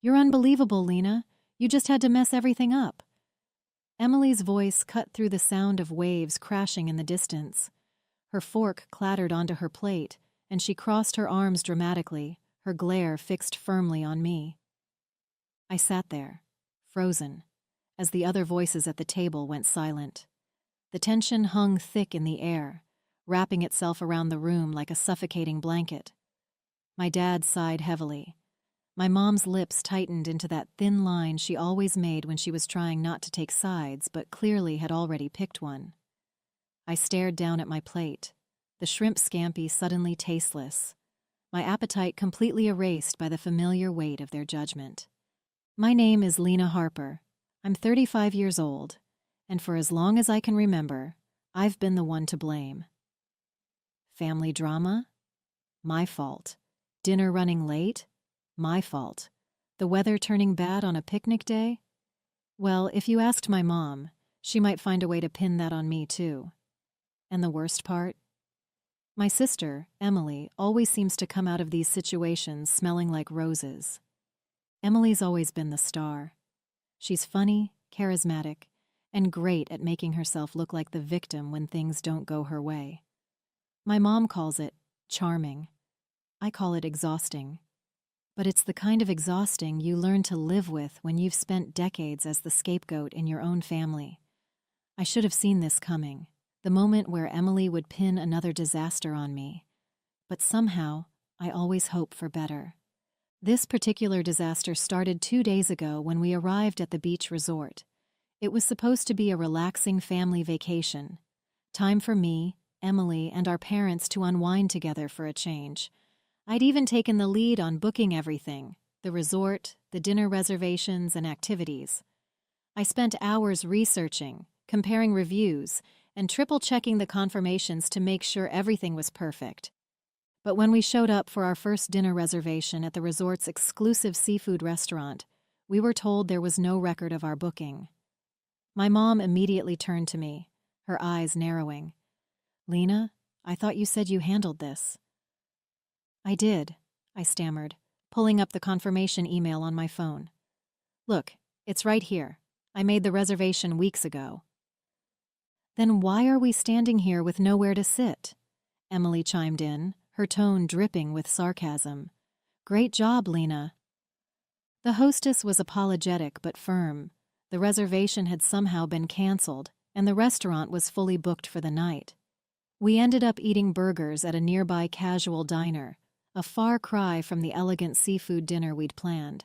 You're unbelievable, Lena. You just had to mess everything up. Emily's voice cut through the sound of waves crashing in the distance. Her fork clattered onto her plate, and she crossed her arms dramatically, her glare fixed firmly on me. I sat there, frozen, as the other voices at the table went silent. The tension hung thick in the air, wrapping itself around the room like a suffocating blanket. My dad sighed heavily. My mom's lips tightened into that thin line she always made when she was trying not to take sides but clearly had already picked one. I stared down at my plate, the shrimp scampi suddenly tasteless, my appetite completely erased by the familiar weight of their judgment. My name is Lena Harper. I'm 35 years old, and for as long as I can remember, I've been the one to blame. Family drama? My fault. Dinner running late? My fault. The weather turning bad on a picnic day? Well, if you asked my mom, she might find a way to pin that on me too. And the worst part? My sister, Emily, always seems to come out of these situations smelling like roses. Emily's always been the star. She's funny, charismatic, and great at making herself look like the victim when things don't go her way. My mom calls it charming. I call it exhausting. But it's the kind of exhausting you learn to live with when you've spent decades as the scapegoat in your own family. I should have seen this coming, the moment where Emily would pin another disaster on me. But somehow, I always hope for better. This particular disaster started 2 days ago when we arrived at the beach resort. It was supposed to be a relaxing family vacation. Time for me, Emily, and our parents to unwind together for a change. I'd even taken the lead on booking everything, the resort, the dinner reservations, and activities. I spent hours researching, comparing reviews, and triple-checking the confirmations to make sure everything was perfect. But when we showed up for our first dinner reservation at the resort's exclusive seafood restaurant, we were told there was no record of our booking. My mom immediately turned to me, her eyes narrowing. "Lena, I thought you said you handled this." "I did," I stammered, pulling up the confirmation email on my phone. "Look, it's right here. I made the reservation weeks ago." "Then why are we standing here with nowhere to sit?" Emily chimed in, her tone dripping with sarcasm. "Great job, Lena." The hostess was apologetic but firm. The reservation had somehow been canceled, and the restaurant was fully booked for the night. We ended up eating burgers at a nearby casual diner, a far cry from the elegant seafood dinner we'd planned,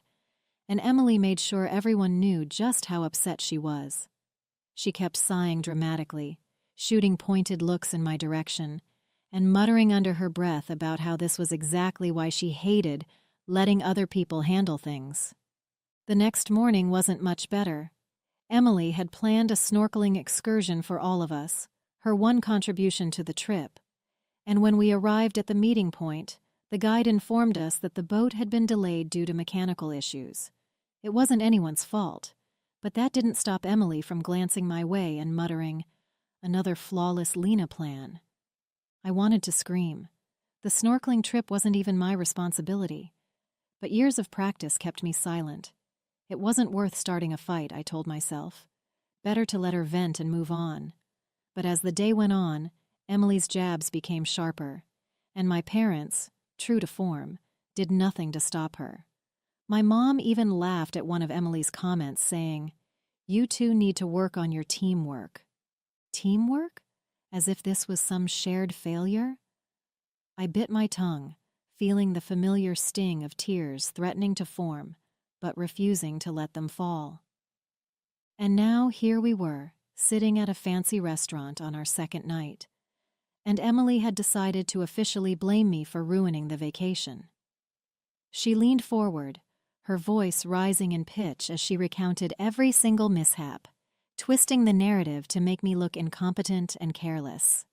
and Emily made sure everyone knew just how upset she was. She kept sighing dramatically, shooting pointed looks in my direction, and muttering under her breath about how this was exactly why she hated letting other people handle things. The next morning wasn't much better. Emily had planned a snorkeling excursion for all of us, her one contribution to the trip, and when we arrived at the meeting point, the guide informed us that the boat had been delayed due to mechanical issues. It wasn't anyone's fault, but that didn't stop Emily from glancing my way and muttering, "Another flawless Lena plan." I wanted to scream. The snorkeling trip wasn't even my responsibility. But years of practice kept me silent. It wasn't worth starting a fight, I told myself. Better to let her vent and move on. But as the day went on, Emily's jabs became sharper, and my parents, true to form, did nothing to stop her. My mom even laughed at one of Emily's comments, saying, "You two need to work on your teamwork." Teamwork? As if this was some shared failure? I bit my tongue, feeling the familiar sting of tears threatening to form, but refusing to let them fall. And now here we were, sitting at a fancy restaurant on our second night, and Emily had decided to officially blame me for ruining the vacation. She leaned forward, her voice rising in pitch as she recounted every single mishap, twisting the narrative to make me look incompetent and careless.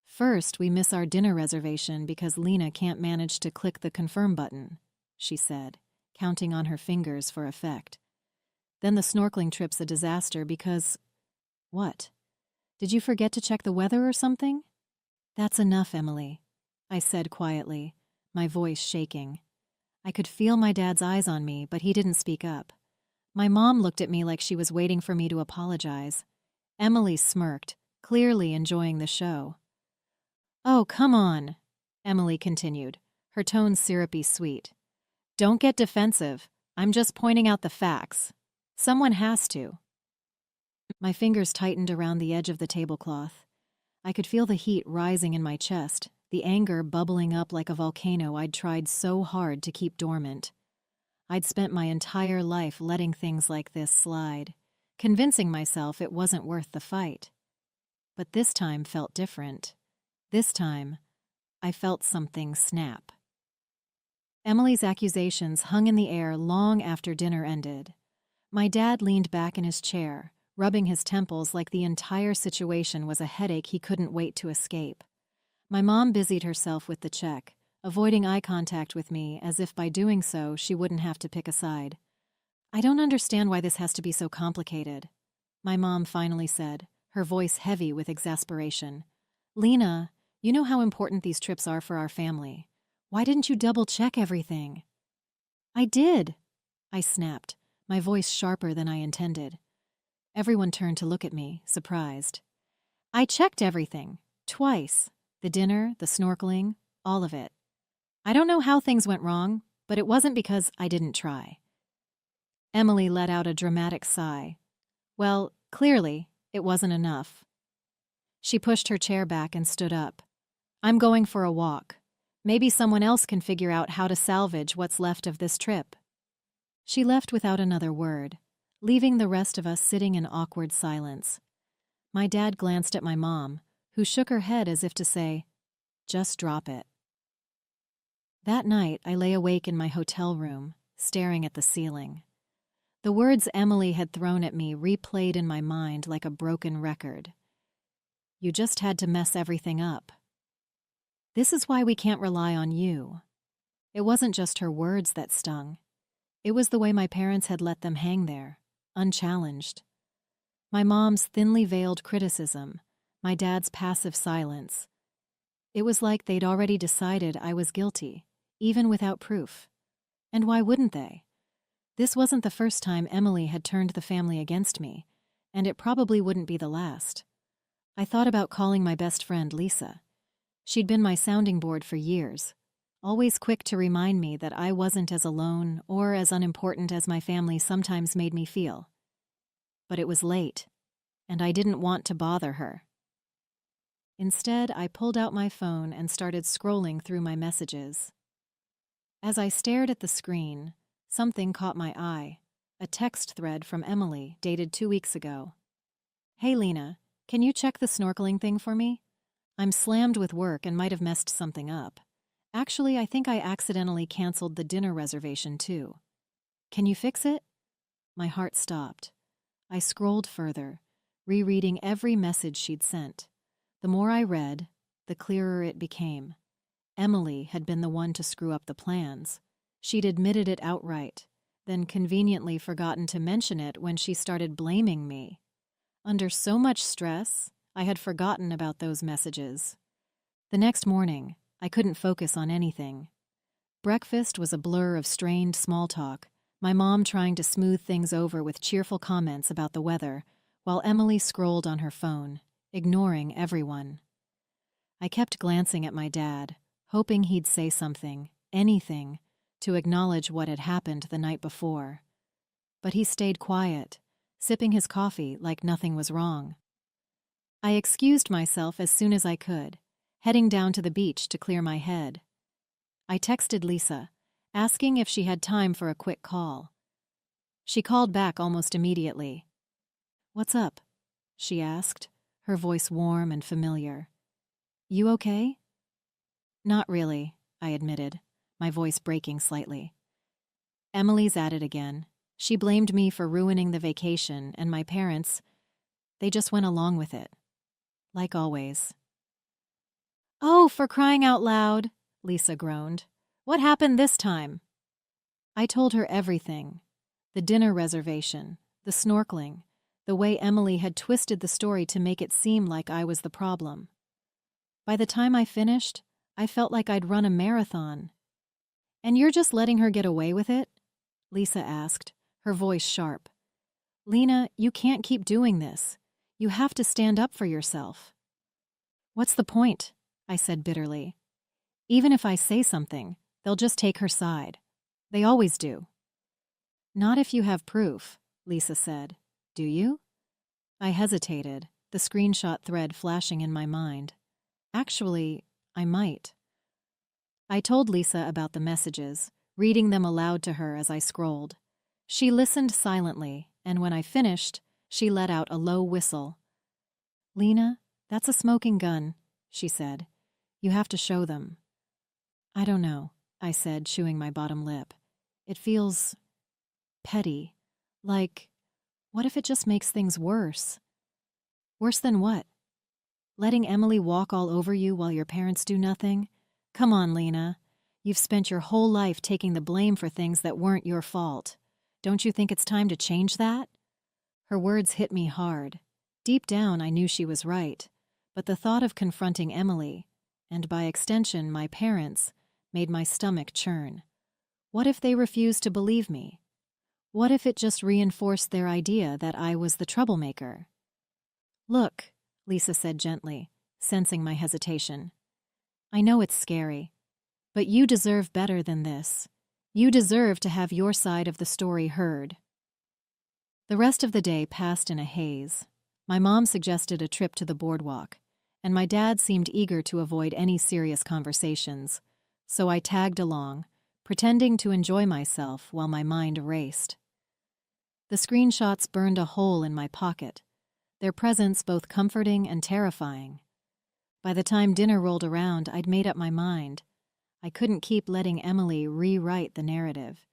"First, we miss our dinner reservation because Lena can't manage to click the confirm button," she said, counting on her fingers for effect. "Then the snorkeling trip's a disaster because—" "What? Did you forget to check the weather or something?" "That's enough, Emily," I said quietly, my voice shaking. I could feel my dad's eyes on me, but he didn't speak up. My mom looked at me like she was waiting for me to apologize. Emily smirked, clearly enjoying the show. "Oh, come on," Emily continued, her tone syrupy sweet. "Don't get defensive. I'm just pointing out the facts. Someone has to." My fingers tightened around the edge of the tablecloth. I could feel the heat rising in my chest, the anger bubbling up like a volcano I'd tried so hard to keep dormant. I'd spent my entire life letting things like this slide, convincing myself it wasn't worth the fight. But this time felt different. This time, I felt something snap. Emily's accusations hung in the air long after dinner ended. My dad leaned back in his chair, rubbing his temples like the entire situation was a headache he couldn't wait to escape. My mom busied herself with the check, avoiding eye contact with me as if by doing so she wouldn't have to pick a side. "I don't understand why this has to be so complicated," my mom finally said, her voice heavy with exasperation. "Lena, you know how important these trips are for our family. Why didn't you double-check everything?" "I did," I snapped, my voice sharper than I intended. Everyone turned to look at me, surprised. "I checked everything, twice. The dinner, the snorkeling, all of it. I don't know how things went wrong, but it wasn't because I didn't try." Emily let out a dramatic sigh. Well, clearly, it wasn't enough. She pushed her chair back and stood up. "I'm going for a walk. Maybe someone else can figure out how to salvage what's left of this trip." She left without another word, leaving the rest of us sitting in awkward silence. My dad glanced at my mom, who shook her head as if to say, "Just drop it." That night, I lay awake in my hotel room, staring at the ceiling. The words Emily had thrown at me replayed in my mind like a broken record. "You just had to mess everything up. This is why we can't rely on you." It wasn't just her words that stung. It was the way my parents had let them hang there, unchallenged. My mom's thinly veiled criticism, my dad's passive silence. It was like they'd already decided I was guilty, even without proof. And why wouldn't they? This wasn't the first time Emily had turned the family against me, and it probably wouldn't be the last. I thought about calling my best friend, Lisa. She'd been my sounding board for years, always quick to remind me that I wasn't as alone or as unimportant as my family sometimes made me feel. But it was late, and I didn't want to bother her. Instead, I pulled out my phone and started scrolling through my messages. As I stared at the screen, something caught my eye, a text thread from Emily dated 2 weeks ago. "Hey Lena, can you check the snorkeling thing for me? I'm slammed with work and might have messed something up. Actually, I think I accidentally canceled the dinner reservation too. Can you fix it?" My heart stopped. I scrolled further, rereading every message she'd sent. The more I read, the clearer it became. Emily had been the one to screw up the plans. She'd admitted it outright, then conveniently forgotten to mention it when she started blaming me. Under so much stress, I had forgotten about those messages. The next morning, I couldn't focus on anything. Breakfast was a blur of strained small talk, my mom trying to smooth things over with cheerful comments about the weather, while Emily scrolled on her phone, ignoring everyone. I kept glancing at my dad, hoping he'd say something, anything, to acknowledge what had happened the night before. But he stayed quiet, sipping his coffee like nothing was wrong. I excused myself as soon as I could, heading down to the beach to clear my head. I texted Lisa, asking if she had time for a quick call. She called back almost immediately. "What's up?" she asked, her voice warm and familiar. "You okay?" "Not really," I admitted, my voice breaking slightly. "Emily's at it again. She blamed me for ruining the vacation, and my parents, they just went along with it. Like always." "Oh, for crying out loud," Lisa groaned. "What happened this time?" I told her everything. The dinner reservation, the snorkeling, the way Emily had twisted the story to make it seem like I was the problem. By the time I finished, I felt like I'd run a marathon. And you're just letting her get away with it? Lisa asked, her voice sharp. Lena, you can't keep doing this. You have to stand up for yourself. What's the point? I said bitterly. Even if I say something, they'll just take her side. They always do. Not if you have proof, Lisa said. Do you? I hesitated, the screenshot thread flashing in my mind. Actually, I might. I told Lisa about the messages, reading them aloud to her as I scrolled. She listened silently, and when I finished, she let out a low whistle. Lena, that's a smoking gun, she said. You have to show them. I don't know, I said, chewing my bottom lip. It feels petty. Like, what if it just makes things worse? Worse than what? Letting Emily walk all over you while your parents do nothing? Come on, Lena. You've spent your whole life taking the blame for things that weren't your fault. Don't you think it's time to change that? Her words hit me hard. Deep down, I knew she was right. But the thought of confronting Emily, and by extension my parents, made my stomach churn. What if they refused to believe me? What if it just reinforced their idea that I was the troublemaker? Look, Lisa said gently, sensing my hesitation. I know it's scary, but you deserve better than this. You deserve to have your side of the story heard. The rest of the day passed in a haze. My mom suggested a trip to the boardwalk, and my dad seemed eager to avoid any serious conversations, so I tagged along, pretending to enjoy myself while my mind raced. The screenshots burned a hole in my pocket, their presence both comforting and terrifying. By the time dinner rolled around, I'd made up my mind. I couldn't keep letting Emily rewrite the narrative.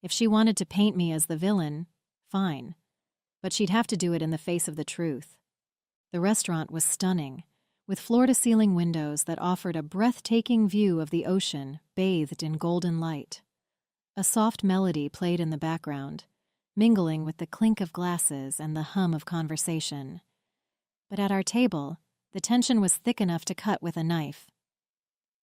If she wanted to paint me as the villain, fine. But she'd have to do it in the face of the truth. The restaurant was stunning, with floor-to-ceiling windows that offered a breathtaking view of the ocean bathed in golden light. A soft melody played in the background, mingling with the clink of glasses and the hum of conversation. But at our table, the tension was thick enough to cut with a knife.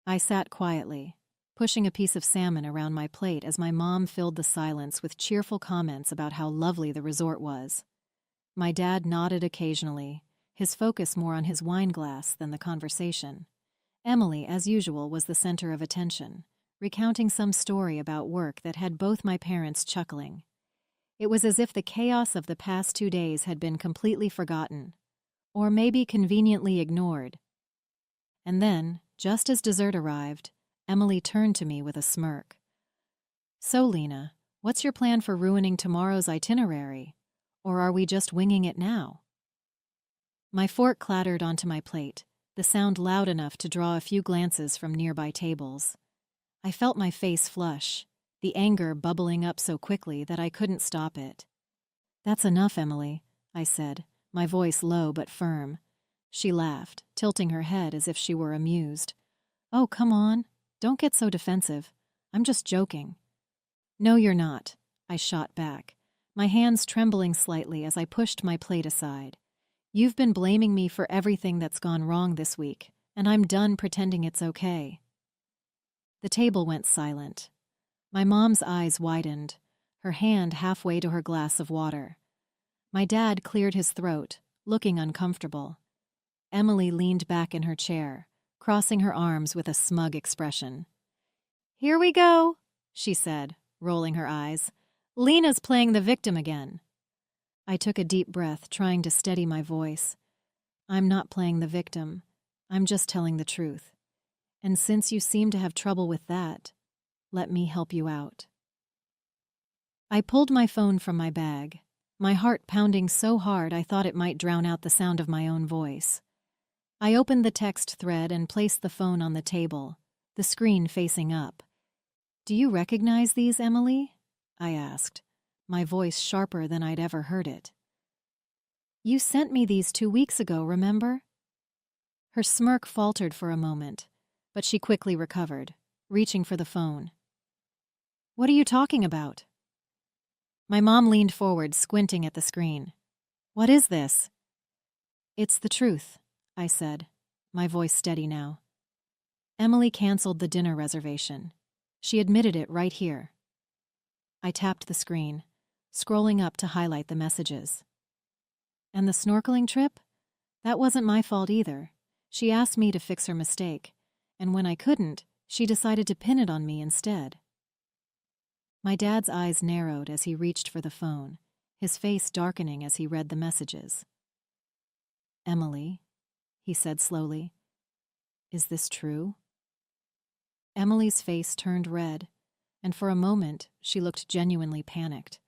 I sat quietly, pushing a piece of salmon around my plate as my mom filled the silence with cheerful comments about how lovely the resort was. My dad nodded occasionally, his focus more on his wine glass than the conversation. Emily, as usual, was the center of attention, recounting some story about work that had both my parents chuckling. It was as if the chaos of the past 2 days had been completely forgotten, or maybe conveniently ignored. And then, just as dessert arrived, Emily turned to me with a smirk. So, Lena, what's your plan for ruining tomorrow's itinerary? Or are we just winging it now? My fork clattered onto my plate, the sound loud enough to draw a few glances from nearby tables. I felt my face flush, the anger bubbling up so quickly that I couldn't stop it. That's enough, Emily, I said, my voice low but firm. She laughed, tilting her head as if she were amused. Oh, come on. Don't get so defensive. I'm just joking. No, you're not, I shot back, my hands trembling slightly as I pushed my plate aside. You've been blaming me for everything that's gone wrong this week, and I'm done pretending it's okay. The table went silent. My mom's eyes widened, her hand halfway to her glass of water. My dad cleared his throat, looking uncomfortable. Emily leaned back in her chair, crossing her arms with a smug expression. Here we go, she said, rolling her eyes. Lena's playing the victim again. I took a deep breath, trying to steady my voice. I'm not playing the victim. I'm just telling the truth. And since you seem to have trouble with that, let me help you out. I pulled my phone from my bag, my heart pounding so hard I thought it might drown out the sound of my own voice. I opened the text thread and placed the phone on the table, the screen facing up. Do you recognize these, Emily? I asked, my voice sharper than I'd ever heard it. You sent me these 2 weeks ago, remember? Her smirk faltered for a moment, but she quickly recovered, reaching for the phone. What are you talking about? My mom leaned forward, squinting at the screen. What is this? It's the truth, I said, my voice steady now. Emily canceled the dinner reservation. She admitted it right here. I tapped the screen, scrolling up to highlight the messages. And the snorkeling trip? That wasn't my fault either. She asked me to fix her mistake, and when I couldn't, she decided to pin it on me instead. My dad's eyes narrowed as he reached for the phone, his face darkening as he read the messages. "Emily," he said slowly, "is this true?" Emily's face turned red, and for a moment she looked genuinely panicked.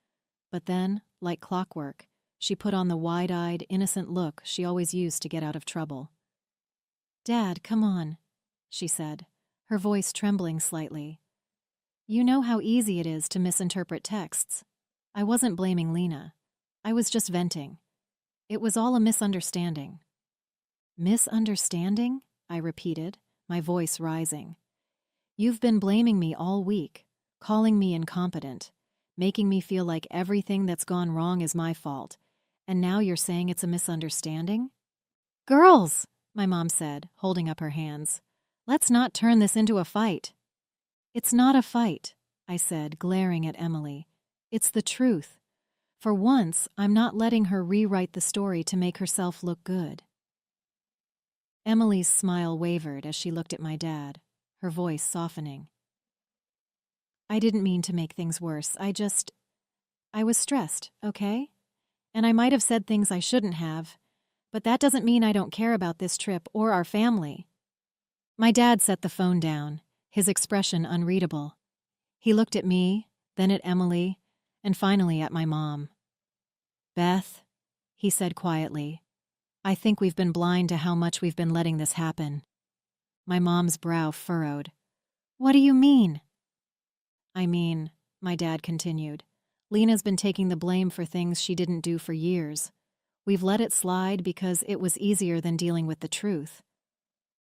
But then, like clockwork, she put on the wide-eyed, innocent look she always used to get out of trouble. "Dad, come on," she said, her voice trembling slightly. "You know how easy it is to misinterpret texts. I wasn't blaming Lena. I was just venting. It was all a misunderstanding." "Misunderstanding?" I repeated, my voice rising. "You've been blaming me all week, calling me incompetent, making me feel like everything that's gone wrong is my fault, and now you're saying it's a misunderstanding?" "Girls," my mom said, holding up her hands, "let's not turn this into a fight." "It's not a fight," I said, glaring at Emily. "It's the truth. For once, I'm not letting her rewrite the story to make herself look good." Emily's smile wavered as she looked at my dad, her voice softening. "I didn't mean to make things worse. I was stressed, okay? And I might have said things I shouldn't have, but that doesn't mean I don't care about this trip or our family." My dad set the phone down, his expression unreadable. He looked at me, then at Emily, and finally at my mom. "Beth," he said quietly, "I think we've been blind to how much we've been letting this happen." My mom's brow furrowed. "What do you mean?" "I mean," my dad continued, "Lena's been taking the blame for things she didn't do for years. We've let it slide because it was easier than dealing with the truth."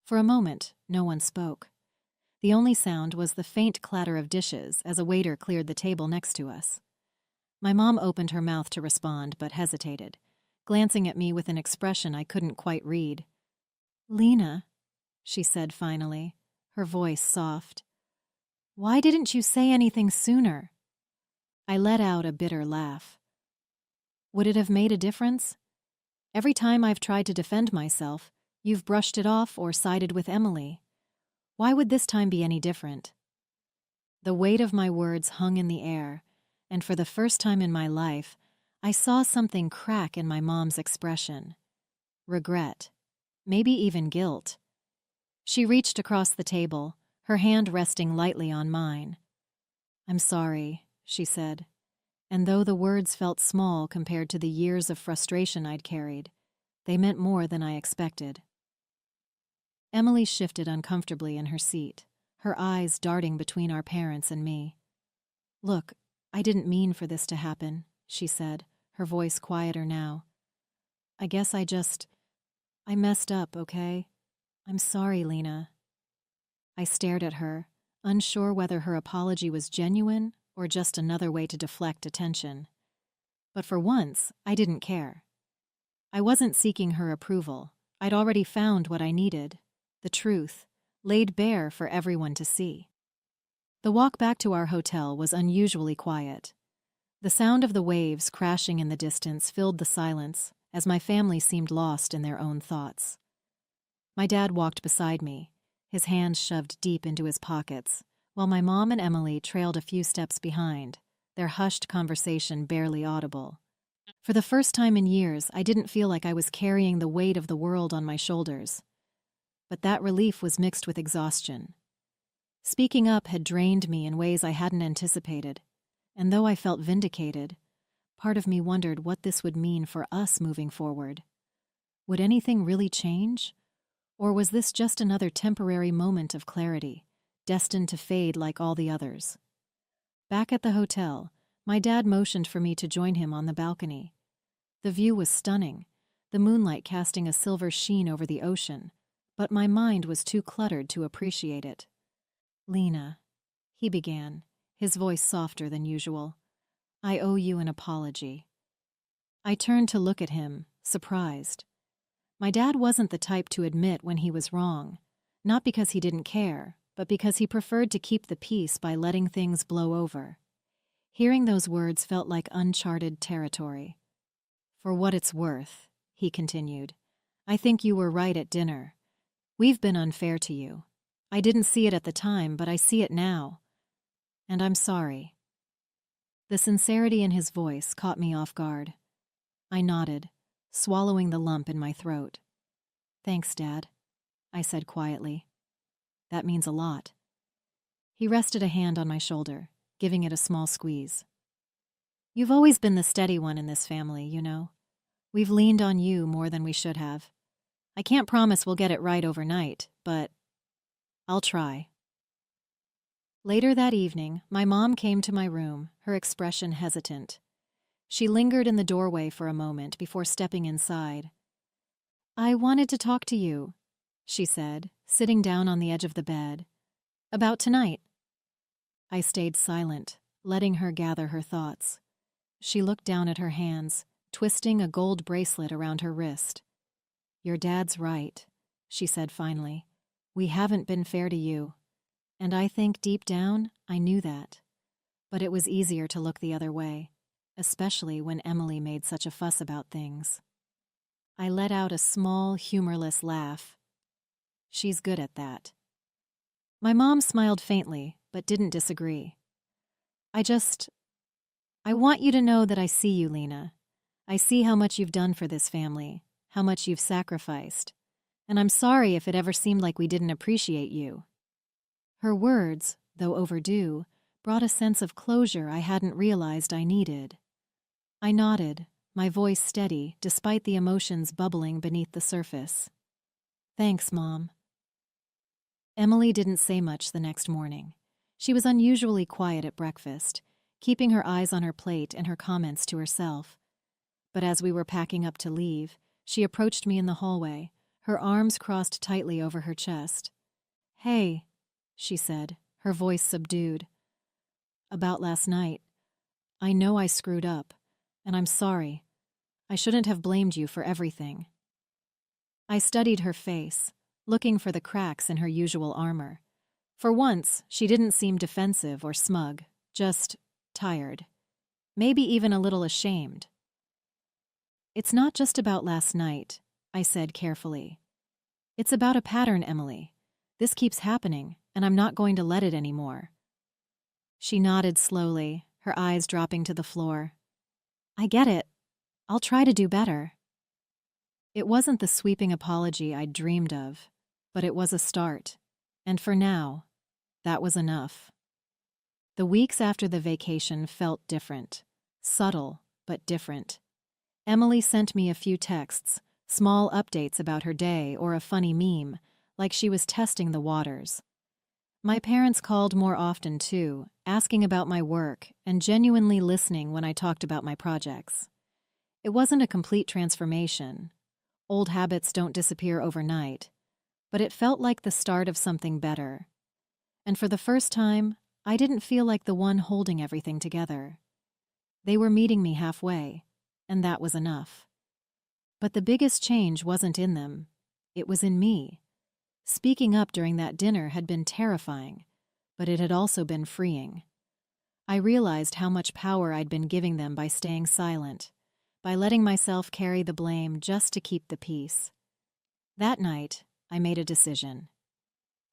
For a moment, no one spoke. The only sound was the faint clatter of dishes as a waiter cleared the table next to us. My mom opened her mouth to respond, but hesitated, glancing at me with an expression I couldn't quite read. "Lena," she said finally, her voice soft, "why didn't you say anything sooner?" I let out a bitter laugh. Would it have made a difference? Every time I've tried to defend myself, you've brushed it off or sided with Emily. Why would this time be any different? The weight of my words hung in the air, and for the first time in my life, I saw something crack in my mom's expression. Regret. Maybe even guilt. She reached across the table, her hand resting lightly on mine. "I'm sorry," she said, and though the words felt small compared to the years of frustration I'd carried, they meant more than I expected. Emily shifted uncomfortably in her seat, her eyes darting between our parents and me. "Look, I didn't mean for this to happen," she said, her voice quieter now. "I guess I messed up, okay? I'm sorry, Lena." I stared at her, unsure whether her apology was genuine or just another way to deflect attention. But for once, I didn't care. I wasn't seeking her approval. I'd already found what I needed, the truth, laid bare for everyone to see. The walk back to our hotel was unusually quiet. The sound of the waves crashing in the distance filled the silence as my family seemed lost in their own thoughts. My dad walked beside me, his hands shoved deep into his pockets, while my mom and Emily trailed a few steps behind, their hushed conversation barely audible. For the first time in years, I didn't feel like I was carrying the weight of the world on my shoulders. But that relief was mixed with exhaustion. Speaking up had drained me in ways I hadn't anticipated, and though I felt vindicated, part of me wondered what this would mean for us moving forward. Would anything really change? Or was this just another temporary moment of clarity, destined to fade like all the others? Back at the hotel, my dad motioned for me to join him on the balcony. The view was stunning, the moonlight casting a silver sheen over the ocean, but my mind was too cluttered to appreciate it. "Lena," he began, his voice softer than usual, "I owe you an apology." I turned to look at him, surprised. My dad wasn't the type to admit when he was wrong, not because he didn't care, but because he preferred to keep the peace by letting things blow over. Hearing those words felt like uncharted territory. For what it's worth, he continued, I think you were right at dinner. We've been unfair to you. I didn't see it at the time, but I see it now. And I'm sorry. The sincerity in his voice caught me off guard. I nodded, swallowing the lump in my throat. Thanks, Dad, I said quietly. That means a lot. He rested a hand on my shoulder, giving it a small squeeze. You've always been the steady one in this family, you know. We've leaned on you more than we should have. I can't promise we'll get it right overnight, but I'll try. Later that evening, my mom came to my room, her expression hesitant. She lingered in the doorway for a moment before stepping inside. I wanted to talk to you, she said, sitting down on the edge of the bed. About tonight. I stayed silent, letting her gather her thoughts. She looked down at her hands, twisting a gold bracelet around her wrist. Your dad's right, she said finally. We haven't been fair to you. And I think deep down, I knew that. But it was easier to look the other way, especially when Emily made such a fuss about things. I let out a small, humorless laugh. She's good at that. My mom smiled faintly, but didn't disagree. I want you to know that I see you, Lena. I see how much you've done for this family, how much you've sacrificed. And I'm sorry if it ever seemed like we didn't appreciate you. Her words, though overdue, brought a sense of closure I hadn't realized I needed. I nodded, my voice steady despite the emotions bubbling beneath the surface. Thanks, Mom. Emily didn't say much the next morning. She was unusually quiet at breakfast, keeping her eyes on her plate and her comments to herself. But as we were packing up to leave, she approached me in the hallway, her arms crossed tightly over her chest. Hey, she said, her voice subdued. About last night. I know I screwed up, and I'm sorry. I shouldn't have blamed you for everything. I studied her face, looking for the cracks in her usual armor. For once, she didn't seem defensive or smug, just tired. Maybe even a little ashamed. It's not just about last night, I said carefully. It's about a pattern, Emily. This keeps happening, and I'm not going to let it anymore. She nodded slowly, her eyes dropping to the floor. I get it. I'll try to do better. It wasn't the sweeping apology I'd dreamed of, but it was a start. And for now, that was enough. The weeks after the vacation felt different. Subtle, but different. Emily sent me a few texts, small updates about her day or a funny meme, like she was testing the waters. My parents called more often, too, asking about my work and genuinely listening when I talked about my projects. It wasn't a complete transformation. Old habits don't disappear overnight, but it felt like the start of something better. And for the first time, I didn't feel like the one holding everything together. They were meeting me halfway, and that was enough. But the biggest change wasn't in them. It was in me. Speaking up during that dinner had been terrifying, but it had also been freeing. I realized how much power I'd been giving them by staying silent, by letting myself carry the blame just to keep the peace. That night, I made a decision.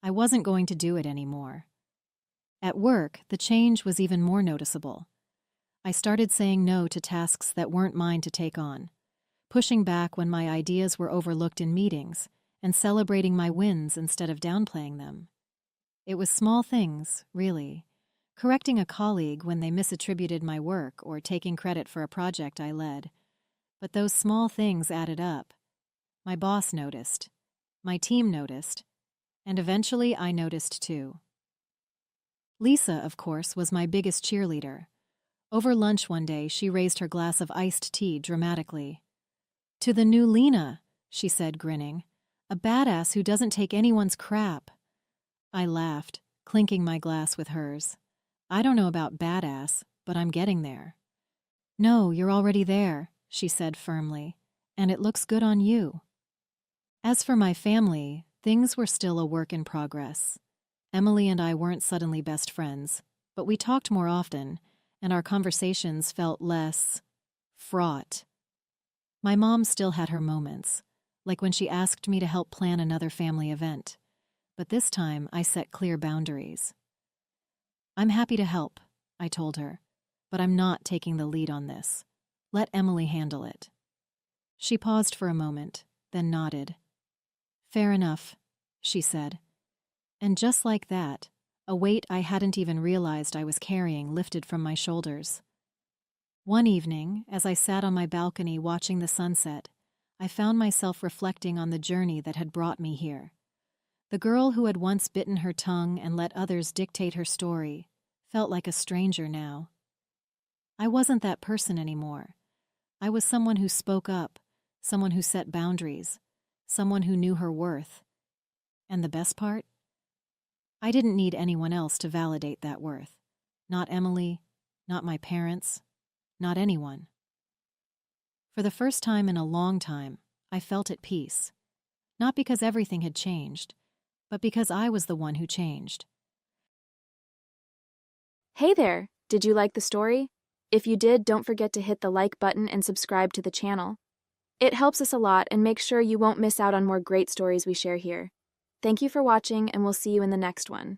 I wasn't going to do it anymore. At work, the change was even more noticeable. I started saying no to tasks that weren't mine to take on, pushing back when my ideas were overlooked in meetings, and celebrating my wins instead of downplaying them. It was small things, really. Correcting a colleague when they misattributed my work or taking credit for a project I led. But those small things added up. My boss noticed. My team noticed. And eventually I noticed too. Lisa, of course, was my biggest cheerleader. Over lunch one day, she raised her glass of iced tea dramatically. To the new Lena, she said, grinning. A badass who doesn't take anyone's crap. I laughed, clinking my glass with hers. I don't know about badass, but I'm getting there. No, you're already there, she said firmly, and it looks good on you. As for my family, things were still a work in progress. Emily and I weren't suddenly best friends, but we talked more often, and our conversations felt less fraught. My mom still had her moments, like when she asked me to help plan another family event, but this time I set clear boundaries. I'm happy to help, I told her, but I'm not taking the lead on this. Let Emily handle it. She paused for a moment, then nodded. Fair enough, she said. And just like that, a weight I hadn't even realized I was carrying lifted from my shoulders. One evening, as I sat on my balcony watching the sunset, I found myself reflecting on the journey that had brought me here. The girl who had once bitten her tongue and let others dictate her story felt like a stranger now. I wasn't that person anymore. I was someone who spoke up, someone who set boundaries, someone who knew her worth. And the best part? I didn't need anyone else to validate that worth. Not Emily, not my parents, not anyone. For the first time in a long time, I felt at peace. Not because everything had changed, but because I was the one who changed. Hey there! Did you like the story? If you did, don't forget to hit the like button and subscribe to the channel. It helps us a lot and makes sure you won't miss out on more great stories we share here. Thank you for watching, and we'll see you in the next one.